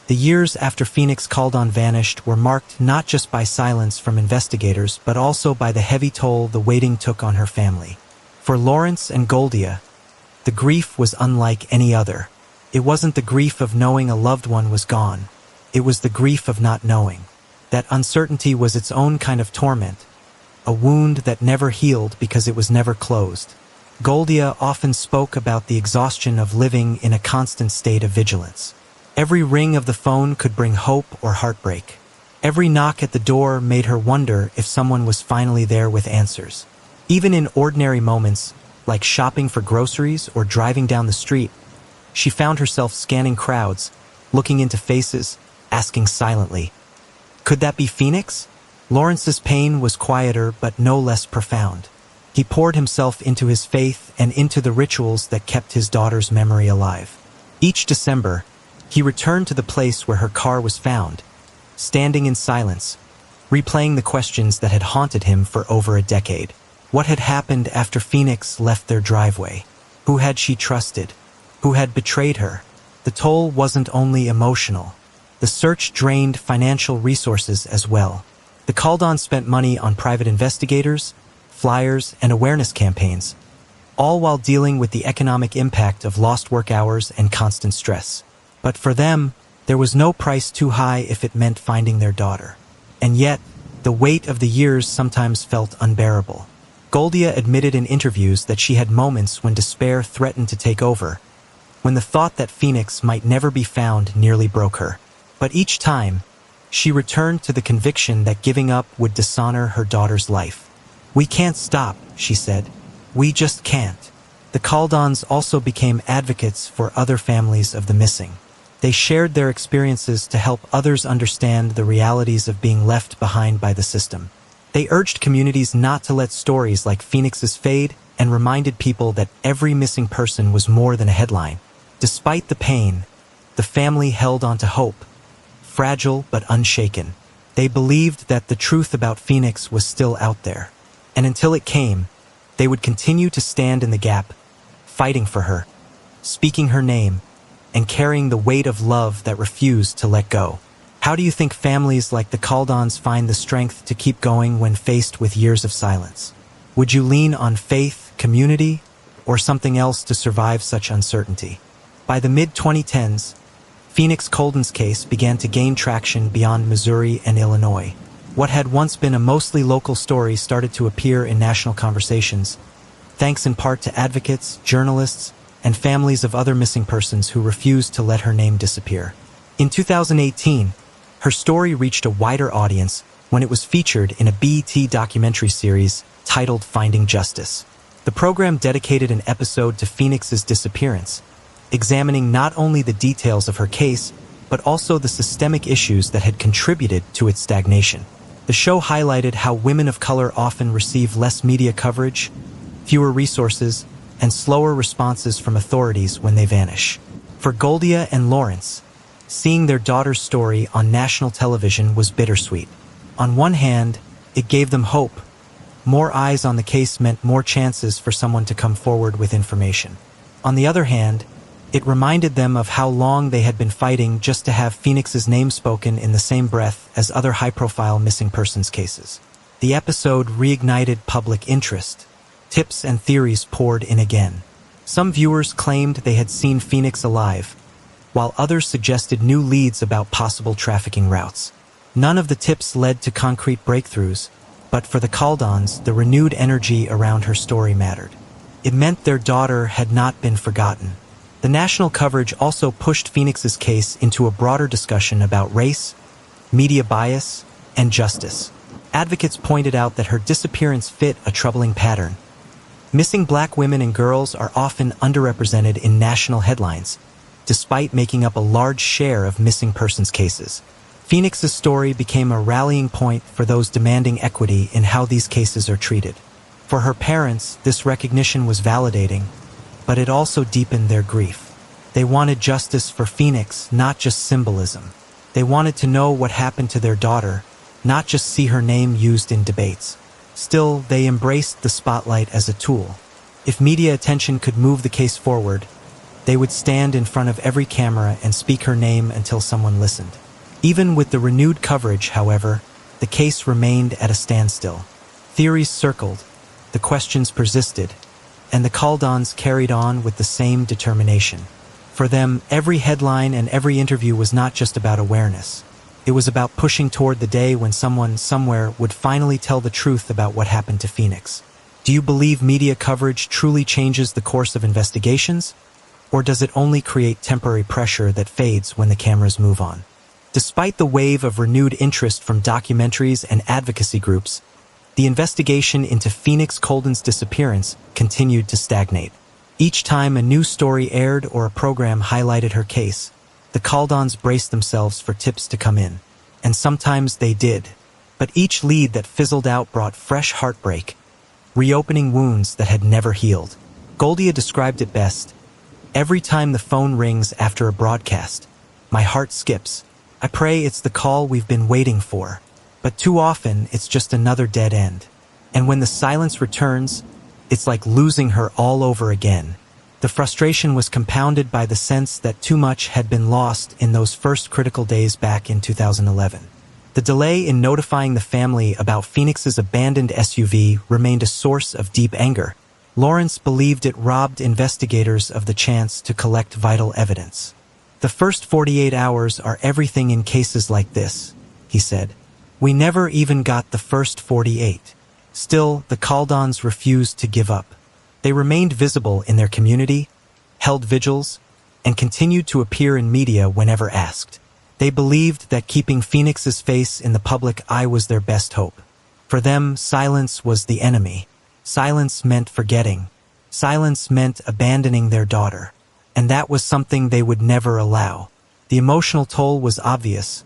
The years after Phoenix Coldon vanished were marked not just by silence from investigators, but also by the heavy toll the waiting took on her family. For Lawrence and Goldia, the grief was unlike any other. It wasn't the grief of knowing a loved one was gone. It was the grief of not knowing. That uncertainty was its own kind of torment, a wound that never healed because it was never closed. Goldia often spoke about the exhaustion of living in a constant state of vigilance. Every ring of the phone could bring hope or heartbreak. Every knock at the door made her wonder if someone was finally there with answers. Even in ordinary moments, like shopping for groceries or driving down the street, she found herself scanning crowds, looking into faces, asking silently, "Could that be Phoenix?" Lawrence's pain was quieter but no less profound. He poured himself into his faith and into the rituals that kept his daughter's memory alive. Each December, he returned to the place where her car was found, standing in silence, replaying the questions that had haunted him for over a decade. What had happened after Phoenix left their driveway? Who had she trusted? Who had betrayed her? The toll wasn't only emotional. The search drained financial resources as well. The Coldons spent money on private investigators, flyers, and awareness campaigns, all while dealing with the economic impact of lost work hours and constant stress. But for them, there was no price too high if it meant finding their daughter. And yet, the weight of the years sometimes felt unbearable. Goldia admitted in interviews that she had moments when despair threatened to take over, when the thought that Phoenix might never be found nearly broke her. But each time, she returned to the conviction that giving up would dishonor her daughter's life. "We can't stop," she said. "We just can't." The Coldons also became advocates for other families of the missing. They shared their experiences to help others understand the realities of being left behind by the system. They urged communities not to let stories like Phoenix's fade and reminded people that every missing person was more than a headline. Despite the pain, the family held on to hope, fragile but unshaken. They believed that the truth about Phoenix was still out there. And until it came, they would continue to stand in the gap, fighting for her, speaking her name, and carrying the weight of love that refused to let go. How do you think families like the Coldons find the strength to keep going when faced with years of silence? Would you lean on faith, community, or something else to survive such uncertainty? By the mid-2010s, Phoenix Coldon's case began to gain traction beyond Missouri and Illinois. What had once been a mostly local story started to appear in national conversations, thanks in part to advocates, journalists, and families of other missing persons who refused to let her name disappear. In 2018, her story reached a wider audience when it was featured in a BET documentary series titled Finding Justice. The program dedicated an episode to Phoenix's disappearance, examining not only the details of her case, but also the systemic issues that had contributed to its stagnation. The show highlighted how women of color often receive less media coverage, fewer resources, and slower responses from authorities when they vanish. For Goldia and Lawrence, seeing their daughter's story on national television was bittersweet. On one hand, it gave them hope. More eyes on the case meant more chances for someone to come forward with information. On the other hand, it reminded them of how long they had been fighting just to have Phoenix's name spoken in the same breath as other high-profile missing persons cases. The episode reignited public interest. Tips and theories poured in again. Some viewers claimed they had seen Phoenix alive, while others suggested new leads about possible trafficking routes. None of the tips led to concrete breakthroughs, but for the Coldons, the renewed energy around her story mattered. It meant their daughter had not been forgotten. The national coverage also pushed Phoenix's case into a broader discussion about race, media bias, and justice. Advocates pointed out that her disappearance fit a troubling pattern. Missing black women and girls are often underrepresented in national headlines, despite making up a large share of missing persons cases. Phoenix's story became a rallying point for those demanding equity in how these cases are treated. For her parents, this recognition was validating, but it also deepened their grief. They wanted justice for Phoenix, not just symbolism. They wanted to know what happened to their daughter, not just see her name used in debates. Still, they embraced the spotlight as a tool. If media attention could move the case forward, they would stand in front of every camera and speak her name until someone listened. Even with the renewed coverage, however, the case remained at a standstill. Theories circled, the questions persisted, and the Coldons carried on with the same determination. For them, every headline and every interview was not just about awareness. It was about pushing toward the day when someone, somewhere, would finally tell the truth about what happened to Phoenix. Do you believe media coverage truly changes the course of investigations? Or does it only create temporary pressure that fades when the cameras move on? Despite the wave of renewed interest from documentaries and advocacy groups, the investigation into Coldon's disappearance continued to stagnate. Each time a new story aired or a program highlighted her case, the Coldons braced themselves for tips to come in. And sometimes they did. But each lead that fizzled out brought fresh heartbreak, reopening wounds that had never healed. Goldia described it best: "Every time the phone rings after a broadcast, my heart skips. I pray it's the call we've been waiting for. But too often, it's just another dead end. And when the silence returns, it's like losing her all over again." The frustration was compounded by the sense that too much had been lost in those first critical days back in 2011. The delay in notifying the family about Phoenix's abandoned SUV remained a source of deep anger. Lawrence believed it robbed investigators of the chance to collect vital evidence. "The first 48 hours are everything in cases like this," he said. "We never even got the first 48. Still, the Coldons refused to give up. They remained visible in their community, held vigils, and continued to appear in media whenever asked. They believed that keeping Phoenix's face in the public eye was their best hope. For them, silence was the enemy. Silence meant forgetting. Silence meant abandoning their daughter. And that was something they would never allow. The emotional toll was obvious,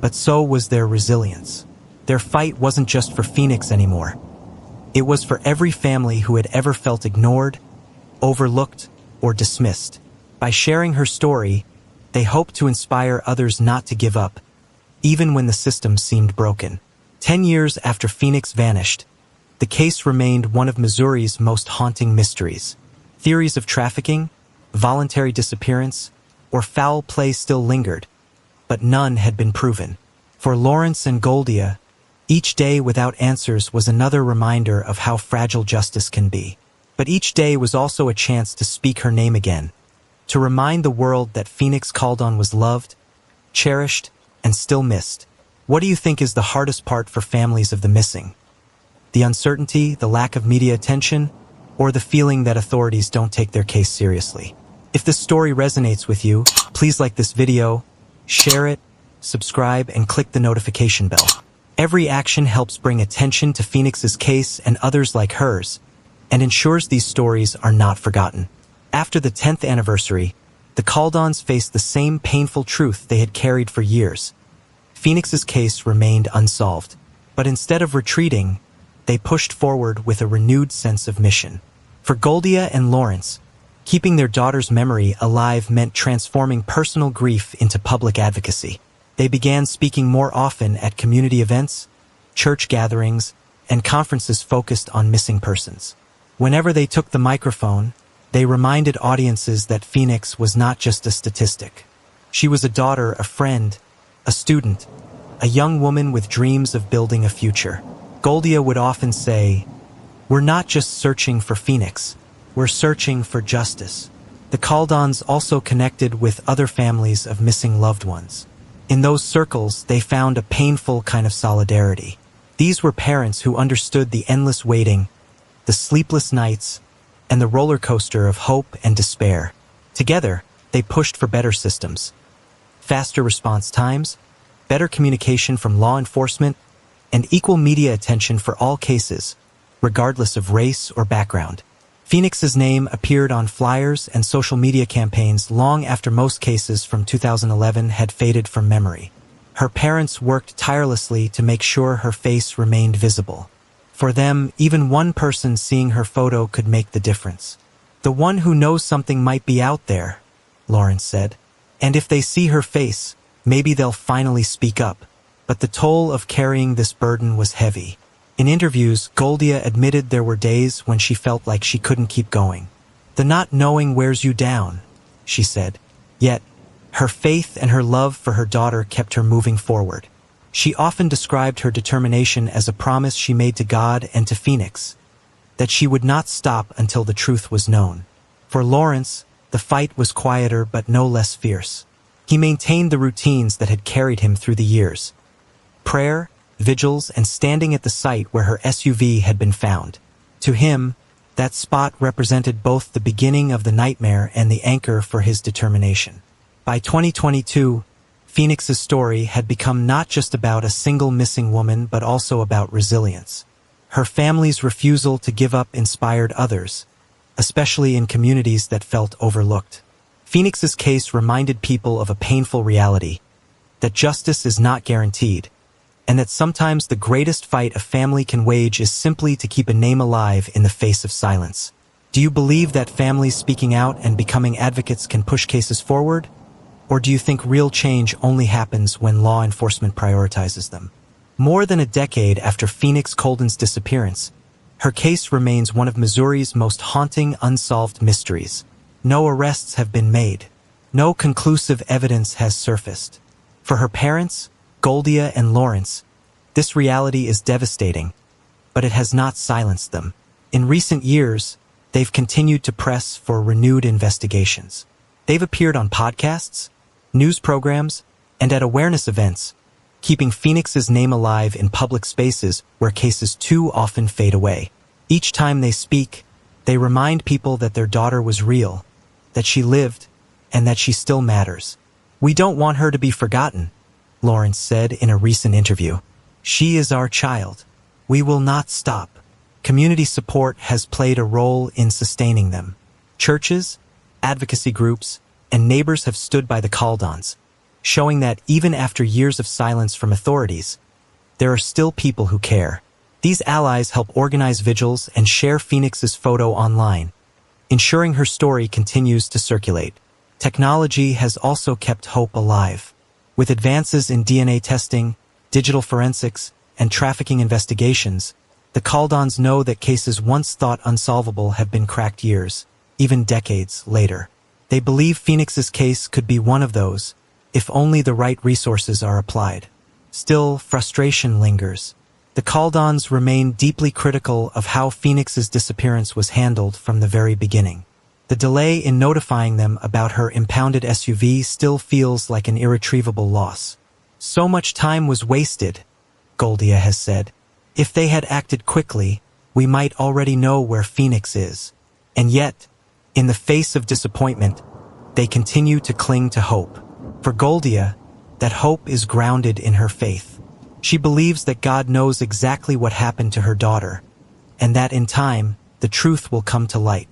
but so was their resilience. Their fight wasn't just for Phoenix anymore. It was for every family who had ever felt ignored, overlooked, or dismissed. By sharing her story, they hoped to inspire others not to give up, even when the system seemed broken. 10 years after Phoenix vanished, the case remained one of Missouri's most haunting mysteries. Theories of trafficking, voluntary disappearance, or foul play still lingered, but none had been proven. For Lawrence and Goldia, each day without answers was another reminder of how fragile justice can be. But each day was also a chance to speak her name again, to remind the world that Phoenix Coldon was loved, cherished, and still missed. What do you think is the hardest part for families of the missing? The uncertainty, the lack of media attention, or the feeling that authorities don't take their case seriously? If this story resonates with you, please like this video, share it, subscribe, and click the notification bell. Every action helps bring attention to Phoenix's case and others like hers, and ensures these stories are not forgotten. After the 10th anniversary, the Coldons faced the same painful truth they had carried for years. Phoenix's case remained unsolved, but instead of retreating, they pushed forward with a renewed sense of mission. For Goldia and Lawrence, keeping their daughter's memory alive meant transforming personal grief into public advocacy. They began speaking more often at community events, church gatherings, and conferences focused on missing persons. Whenever they took the microphone, they reminded audiences that Phoenix was not just a statistic. She was a daughter, a friend, a student, a young woman with dreams of building a future. Goldia would often say, "We're not just searching for Phoenix, we're searching for justice." The Coldons also connected with other families of missing loved ones. In those circles, they found a painful kind of solidarity. These were parents who understood the endless waiting, the sleepless nights, and the roller coaster of hope and despair. Together, they pushed for better systems, faster response times, better communication from law enforcement, and equal media attention for all cases, regardless of race or background. Phoenix's name appeared on flyers and social media campaigns long after most cases from 2011 had faded from memory. Her parents worked tirelessly to make sure her face remained visible. For them, even one person seeing her photo could make the difference. "The one who knows something might be out there," Lawrence said. "And if they see her face, maybe they'll finally speak up." But the toll of carrying this burden was heavy. In interviews, Goldia admitted there were days when she felt like she couldn't keep going. "The not knowing wears you down," she said. Yet, her faith and her love for her daughter kept her moving forward. She often described her determination as a promise she made to God and to Phoenix, that she would not stop until the truth was known. For Lawrence, the fight was quieter but no less fierce. He maintained the routines that had carried him through the years: prayer, vigils, and standing at the site where her SUV had been found. To him, that spot represented both the beginning of the nightmare and the anchor for his determination. By 2022, Phoenix's story had become not just about a single missing woman but also about resilience. Her family's refusal to give up inspired others, especially in communities that felt overlooked. Phoenix's case reminded people of a painful reality: that justice is not guaranteed, and that sometimes the greatest fight a family can wage is simply to keep a name alive in the face of silence. Do you believe that families speaking out and becoming advocates can push cases forward? Or do you think real change only happens when law enforcement prioritizes them? More than a decade after Phoenix Coldon's disappearance, her case remains one of Missouri's most haunting unsolved mysteries. No arrests have been made. No conclusive evidence has surfaced. For her parents, Goldia and Lawrence, this reality is devastating, but it has not silenced them. In recent years, they've continued to press for renewed investigations. They've appeared on podcasts, news programs, and at awareness events, keeping Phoenix's name alive in public spaces where cases too often fade away. Each time they speak, they remind people that their daughter was real, that she lived, and that she still matters. "We don't want her to be forgotten," Lawrence said in a recent interview. "She is our child. We will not stop." Community support has played a role in sustaining them. Churches, advocacy groups, and neighbors have stood by the Coldons, showing that even after years of silence from authorities, there are still people who care. These allies help organize vigils and share Phoenix's photo online, ensuring her story continues to circulate. Technology has also kept hope alive. With advances in DNA testing, digital forensics, and trafficking investigations, the Coldons know that cases once thought unsolvable have been cracked years, even decades, later. They believe Phoenix's case could be one of those, if only the right resources are applied. Still, frustration lingers. The Coldons remain deeply critical of how Phoenix's disappearance was handled from the very beginning. The delay in notifying them about her impounded SUV still feels like an irretrievable loss. "So much time was wasted," Goldia has said. "If they had acted quickly, we might already know where Phoenix is." And yet, in the face of disappointment, they continue to cling to hope. For Goldia, that hope is grounded in her faith. She believes that God knows exactly what happened to her daughter, and that in time, the truth will come to light.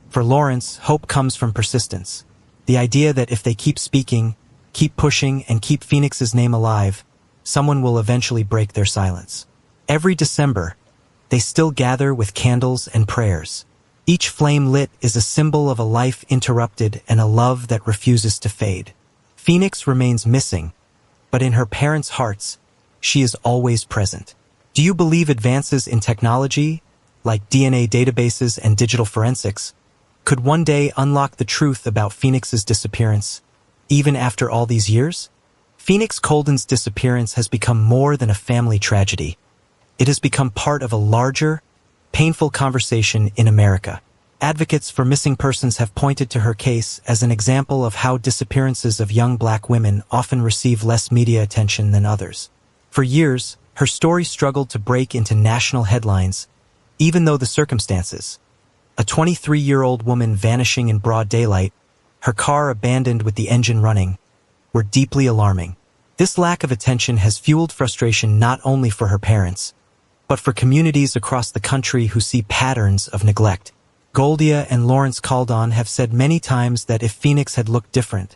For Lawrence, hope comes from persistence. The idea that if they keep speaking, keep pushing, and keep Phoenix's name alive, someone will eventually break their silence. Every December, they still gather with candles and prayers. Each flame lit is a symbol of a life interrupted and a love that refuses to fade. Phoenix remains missing, but in her parents' hearts, she is always present. Do you believe advances in technology, like DNA databases and digital forensics, could one day unlock the truth about Phoenix's disappearance, even after all these years? Phoenix Coldon's disappearance has become more than a family tragedy. It has become part of a larger, painful conversation in America. Advocates for missing persons have pointed to her case as an example of how disappearances of young black women often receive less media attention than others. For years, her story struggled to break into national headlines, even though the circumstances, a 23-year-old woman vanishing in broad daylight, her car abandoned with the engine running, were deeply alarming. This lack of attention has fueled frustration not only for her parents, but for communities across the country who see patterns of neglect. Goldia and Lawrence Coldon have said many times that if Phoenix had looked different,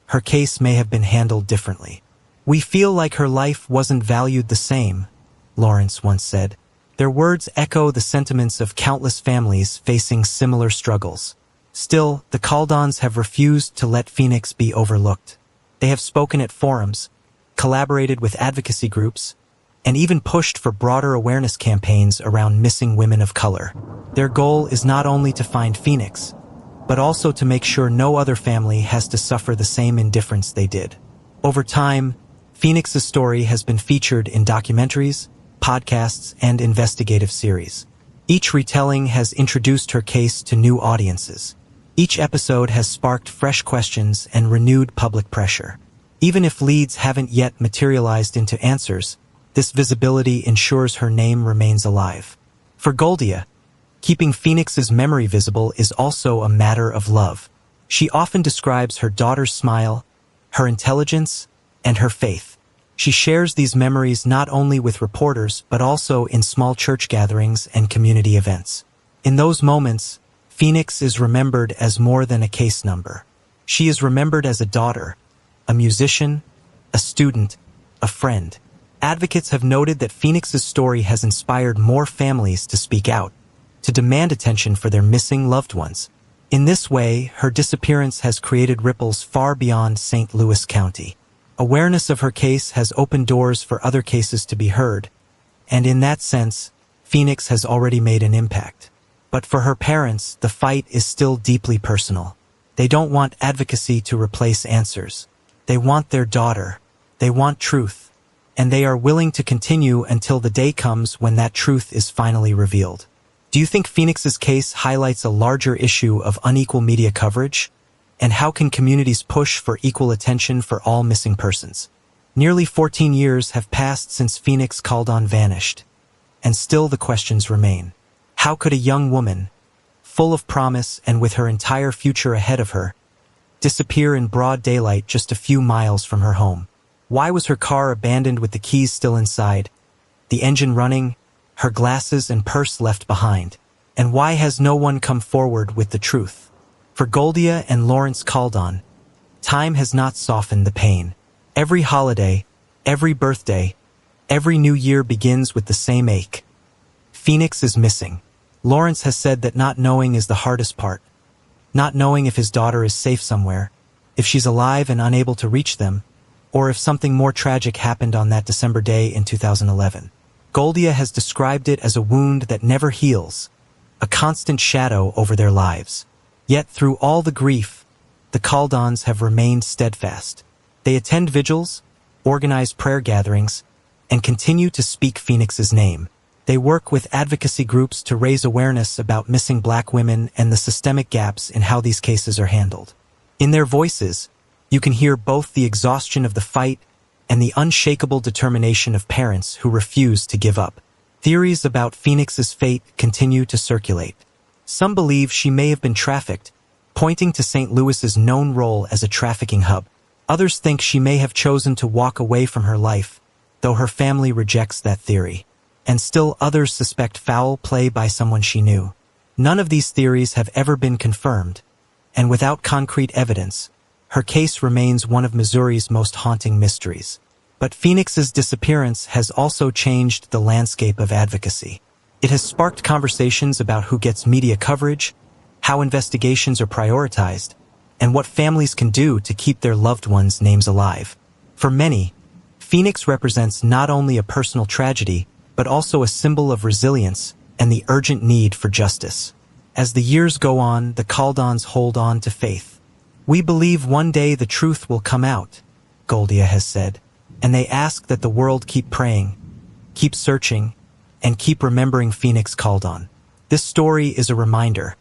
her case may have been handled differently. "We feel like her life wasn't valued the same," Lawrence once said. Their words echo the sentiments of countless families facing similar struggles. Still, the Coldons have refused to let Phoenix be overlooked. They have spoken at forums, collaborated with advocacy groups, and even pushed for broader awareness campaigns around missing women of color. Their goal is not only to find Phoenix, but also to make sure no other family has to suffer the same indifference they did. Over time, Phoenix's story has been featured in documentaries, podcasts, and investigative series. Each retelling has introduced her case to new audiences. Each episode has sparked fresh questions and renewed public pressure. Even if leads haven't yet materialized into answers, this visibility ensures her name remains alive. For Goldia, keeping Phoenix's memory visible is also a matter of love. She often describes her daughter's smile, her intelligence, and her faith. She shares these memories not only with reporters but also in small church gatherings and community events. In those moments, Phoenix is remembered as more than a case number. She is remembered as a daughter, a musician, a student, a friend. Advocates have noted that Phoenix's story has inspired more families to speak out, to demand attention for their missing loved ones. In this way, her disappearance has created ripples far beyond St. Louis County. Awareness of her case has opened doors for other cases to be heard, and in that sense, Phoenix has already made an impact. But for her parents, the fight is still deeply personal. They don't want advocacy to replace answers. They want their daughter. They want truth. And they are willing to continue until the day comes when that truth is finally revealed. Do you think Phoenix's case highlights a larger issue of unequal media coverage? And how can communities push for equal attention for all missing persons? Nearly 14 years have passed since Phoenix Coldon vanished, and still the questions remain. How could a young woman, full of promise and with her entire future ahead of her, disappear in broad daylight just a few miles from her home? Why was her car abandoned with the keys still inside, the engine running, her glasses and purse left behind? And why has no one come forward with the truth? For Goldia and Lawrence Coldon, time has not softened the pain. Every holiday, every birthday, every new year begins with the same ache. Phoenix is missing. Lawrence has said that not knowing is the hardest part. Not knowing if his daughter is safe somewhere, if she's alive and unable to reach them, or if something more tragic happened on that December day in 2011. Goldia has described it as a wound that never heals, a constant shadow over their lives. Yet through all the grief, the Coldons have remained steadfast. They attend vigils, organize prayer gatherings, and continue to speak Phoenix's name. They work with advocacy groups to raise awareness about missing Black women and the systemic gaps in how these cases are handled. In their voices, you can hear both the exhaustion of the fight and the unshakable determination of parents who refuse to give up. Theories about Phoenix's fate continue to circulate. Some believe she may have been trafficked, pointing to St. Louis's known role as a trafficking hub. Others think she may have chosen to walk away from her life, though her family rejects that theory. And still others suspect foul play by someone she knew. None of these theories have ever been confirmed, and without concrete evidence, her case remains one of Missouri's most haunting mysteries. But Phoenix's disappearance has also changed the landscape of advocacy. It has sparked conversations about who gets media coverage, how investigations are prioritized, and what families can do to keep their loved ones' names alive. For many, Phoenix represents not only a personal tragedy, but also a symbol of resilience and the urgent need for justice. As the years go on, the Coldons hold on to faith. "We believe one day the truth will come out," Goldia has said, and they ask that the world keep praying, keep searching, and keep remembering Phoenix Coldon. This story is a reminder.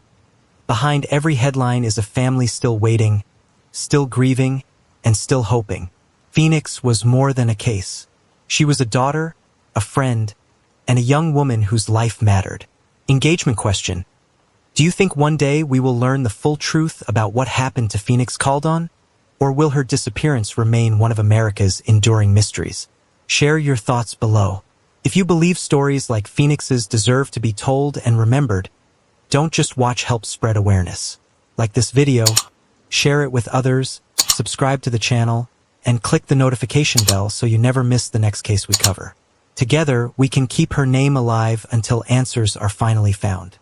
Behind every headline is a family still waiting, still grieving, and still hoping. Phoenix was more than a case. She was a daughter, a friend, and a young woman whose life mattered. Engagement question: do you think one day we will learn the full truth about what happened to Phoenix Coldon? Or will her disappearance remain one of America's enduring mysteries? Share your thoughts below. If you believe stories like Phoenix's deserve to be told and remembered, Don't just watch, help spread awareness. Like this video, share it with others, subscribe to the channel, and click the notification bell so you never miss the next case we cover. Together, we can keep her name alive until answers are finally found.